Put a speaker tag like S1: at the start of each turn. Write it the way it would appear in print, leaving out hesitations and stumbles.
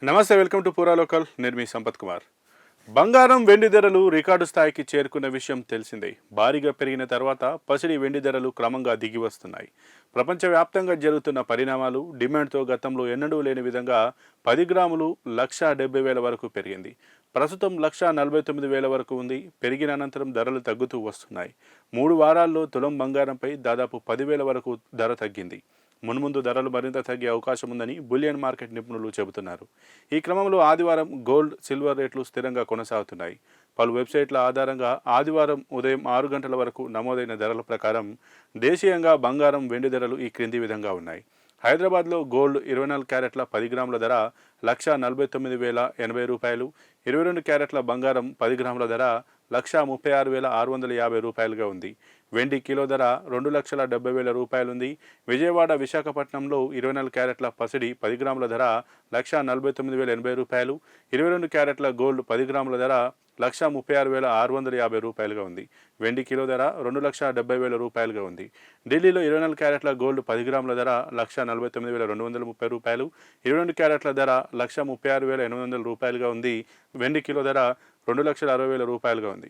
S1: నమస్తే, welcome to పూరా local. నేను మీ సంపత్ కుమార్. బంగారం వెండి ధరలు రికార్డు స్థాయికి చేరుకున్న విషయం తెలిసిందే. భారీగా పెరిగిన తర్వాత పసిడి వెండి ధరలు క్రమంగా దిగి వస్తున్నాయి. ప్రపంచవ్యాప్తంగా జరుగుతున్న పరిణామాలు, డిమాండ్తో గతంలో ఎన్నడూ లేని విధంగా 10 గ్రాములు 1,70,000 వరకు పెరిగింది. ప్రస్తుతం 1,49,000 వరకు ఉంది. పెరిగిన అనంతరం ధరలు తగ్గుతూ వస్తున్నాయి. 3 వారాల్లో తులం బంగారంపై దాదాపు 10,000 వరకు ధర తగ్గింది. మున్ముందు ధరలు మరింత తగ్గే అవకాశం ఉందని బులియన్ మార్కెట్ నిపుణులు చెబుతున్నారు. ఈ క్రమంలో ఆదివారం గోల్డ్, సిల్వర్ రేట్లు స్థిరంగా కొనసాగుతున్నాయి. పలు వెబ్సైట్ల ఆధారంగా ఆదివారం ఉదయం 6 గంటల వరకు నమోదైన ధరల ప్రకారం దేశీయంగా బంగారం, వెండి ధరలు ఈ క్రింది విధంగా ఉన్నాయి. హైదరాబాద్లో గోల్డ్ 24 క్యారెట్ల 10 గ్రాముల ధర 1,49,080 రూపాయలు. 22 క్యారెట్ల బంగారం 10 గ్రాముల ధర 1,36,650 రూపాయలుగా ఉంది. వెండి కిలో ధర 2,70,000 రూపాయలుంది. విజయవాడ, విశాఖపట్నంలో 24 క్యారెట్ల పసిడి 10 గ్రాముల ధర 1,49,080 రూపాయలు. 22 క్యారెట్ల గోల్డ్ 10 గ్రాముల ధర 1,36,650 రూపాయలుగా ఉంది. వెండి కిలో ధర 2,70,000 రూపాయలుగా ఉంది. ఢిల్లీలో 24 క్యారెట్ల గోల్డ్ 10 గ్రాముల ధర 1,49,230 రూపాయలు. 22 క్యారెట్ల ధర 1,36,800 రూపాయలుగా ఉంది. వెండి కిలో ధర 2,60,000 రూపాయలుగా ఉంది.